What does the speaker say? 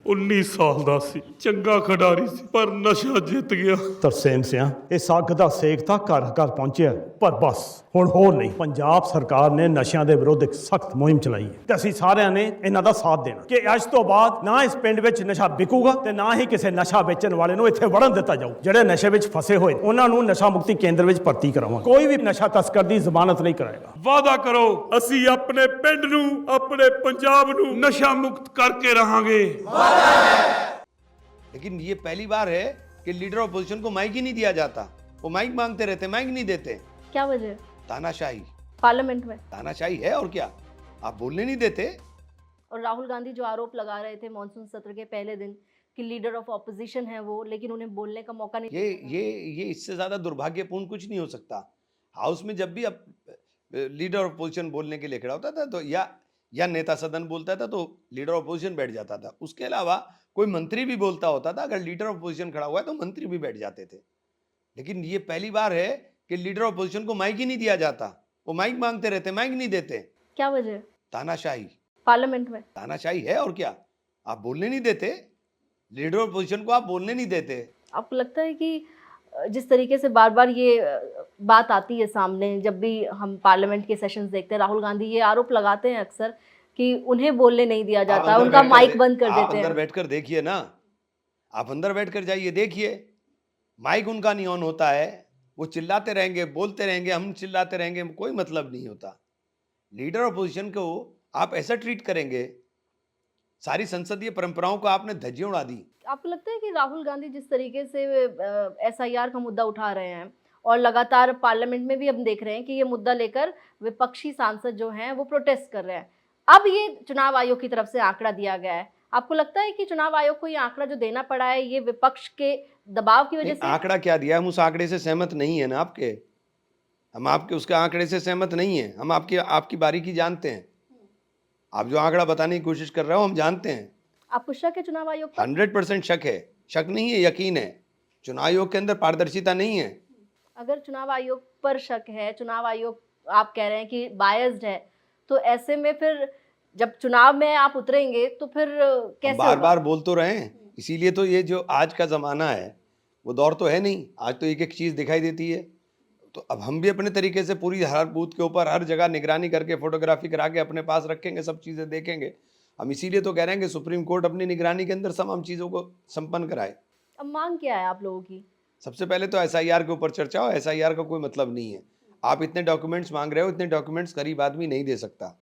19 ਸਾਲ ਦਾ ਸੀ, ਚੰਗਾ ਖਿਡਾਰੀ ਸੀ, ਪਰ ਨਸ਼ਾ ਜਿੱਤ ਗਿਆ। ਤਰਸੇਮ ਸਿਆਂ ਇਸ ਅੱਗ ਦਾ ਸੇਕ ਤਾਂ ਘਰ ਘਰ ਪਹੁੰਚਿਆ, ਪਰ ਬਸ ਹੁਣ ਹੋਰ ਨਹੀਂ। ਪੰਜਾਬ ਸਰਕਾਰ ਨੇ ਨਸ਼ਿਆਂ ਦੇ ਵਿਰੁੱਧ ਇੱਕ ਸਖਤ ਮੁਹਿੰਮ ਚਲਾਈ ਹੈ ਤੇ ਅਸੀਂ ਸਾਰਿਆਂ ਨੇ ਇਹਨਾਂ ਦਾ ਸਾਥ ਦੇਣਾ ਕਿ ਅੱਜ ਤੋਂ ਬਾਅਦ ਨਾ ਇਸ ਪਿੰਡ ਵਿੱਚ ਨਸ਼ਾ ਵਿਕੂਗਾ ਤੇ ਨਾ ਹੀ ਕਿਸੇ ਨਸ਼ਾ ਵੇਚਣ ਵਾਲੇ ਨੂੰ ਇੱਥੇ ਵੜਨ ਦਿੱਤਾ ਜਾਊ। ਜਿਹੜੇ ਨਸ਼ੇ ਵਿੱਚ ਫਸੇ ਹੋਏ ਉਹਨਾਂ ਨੂੰ ਨਸ਼ਾ ਮੁਕਤੀ ਕੇਂਦਰ ਵਿੱਚ ਭਰਤੀ ਕਰਾਵਾਂਗੇ। ਕੋਈ ਵੀ ਨਸ਼ਾ ਤਸਕਰ ਦੀ ਜ਼ਮਾਨਤ ਨਹੀਂ ਕਰਾਏਗਾ। ਵਾਅਦਾ ਕਰੋ, ਅਸੀਂ ਆਪਣੇ ਪਿੰਡ ਨੂੰ, ਆਪਣੇ ਪੰਜਾਬ ਨੂੰ ਨਸ਼ਾ ਮੁਕਤ ਕਰਕੇ रहांगे। लेकिन ये पहली बार है कि लीडर ऑपोजिशन को माइक ही नहीं दिया जाता। वो माइक मांगते रहते, माइक नहीं देते। क्या वजह? तानाशाही पार्लियामेंट में तानाशाही है और क्या, आप बोलने नहीं देते। और राहुल गांधी जो आरोप लगा रहे थे मॉनसून सत्र के पहले दिन कि लीडर ऑफ ऑपोजिशन है वो, लेकिन उन्हें बोलने का मौका नहीं। ये इससे ज्यादा दुर्भाग्यपूर्ण कुछ नहीं हो सकता। हाउस में जब भी अब लीडर ऑफ ऑपोजिशन बोलने के लिए खड़ा होता था तो या नेता सदन बोलता था तो लीडर ऑफ ऑपोजिशन बैठ जाता था। उसके अलावा कोई मंत्री भी बोलता होता था, अगर लीडर ऑफ ऑपोजिशन खड़ा हुआ है तो मंत्री भी बैठ जाते थे। लेकिन ये पहली बार है कि लीडर ऑफ ऑपोजिशन को माइक ही नहीं दिया जाता। वो माइक मांगते रहते, माइक नहीं देते। क्या वजह? तानाशाही पार्लियामेंट में तानाशाही है और क्या, आप बोलने नहीं देते। लीडर ऑफ ऑपोजिशन को आप बोलने नहीं देते। आपको लगता है कि जिस तरीके से बार बार ये बात आती है सामने, जब भी हम पार्लियामेंट के सेशंस देखते हैं, राहुल गांधी ये आरोप लगाते हैं अक्सर कि उन्हें बोलने नहीं दिया जाता, उनका माइक बंद कर देते हैं। अंदर बैठकर देखिए ना, आप अंदर बैठकर जाइए, देखिए माइक उनका नहीं ऑन होता है। वो चिल्लाते रहेंगे, बोलते रहेंगे, हम चिल्लाते रहेंगे, कोई मतलब नहीं होता। लीडर ऑपोजिशन को आप ऐसा ट्रीट करेंगे, सारी संसदीय परंपराओं को आपने धज्जियां उड़ा दी। आपको लगता है कि राहुल गांधी जिस तरीके से SIR का मुद्दा उठा रहे हैं और लगातार पार्लियामेंट में भी हम देख रहे हैं कि ये मुद्दा लेकर विपक्षी सांसद जो हैं वो प्रोटेस्ट कर रहे हैं, अब ये चुनाव आयोग की तरफ से आंकड़ा दिया गया है, आपको लगता है कि चुनाव आयोग को ये आंकड़ा जो देना पड़ा है ये विपक्ष के दबाव की वजह से? आंकड़ा क्या दिया, हम उस आंकड़े से सहमत नहीं है ना। हम आपके उसके आंकड़े से सहमत नहीं है। हम आपकी बारीकी जानते हैं। आप जो आंकड़ा बताने की कोशिश कर रहे हो हम जानते हैं। आपको शक है चुनाव आयोग पर? 100% शक है। शक नहीं है, यकीन है। चुनाव आयोग के अंदर पारदर्शिता नहीं है। अगर चुनाव आयोग पर शक है, चुनाव आयोग आप कह रहे हैं कि बायस्ड है, तो ऐसे में फिर जब चुनाव में आप उतरेंगे तो फिर कैसे बार होगा? बार बोल तो रहे हैं, इसीलिए तो ये जो आज का जमाना है वो दौर तो है नहीं। आज तो एक एक चीज दिखाई देती है। तो अब हम भी अपने तरीके से पूरी हर बूथ के ऊपर हर जगह निगरानी करके फोटोग्राफी करा के अपने पास रखेंगे, सब चीजें देखेंगे। हम इसीलिए तो कह रहे हैं कि सुप्रीम कोर्ट अपनी निगरानी के अंदर तमाम चीजों को संपन्न कराए। अब मांग क्या है आप लोगों की? सबसे पहले तो SIR के ऊपर चर्चा हो। SIR का कोई मतलब नहीं है। आप इतने डॉक्यूमेंट्स मांग रहे हो, इतने डॉक्यूमेंट्स गरीब आदमी नहीं दे सकता।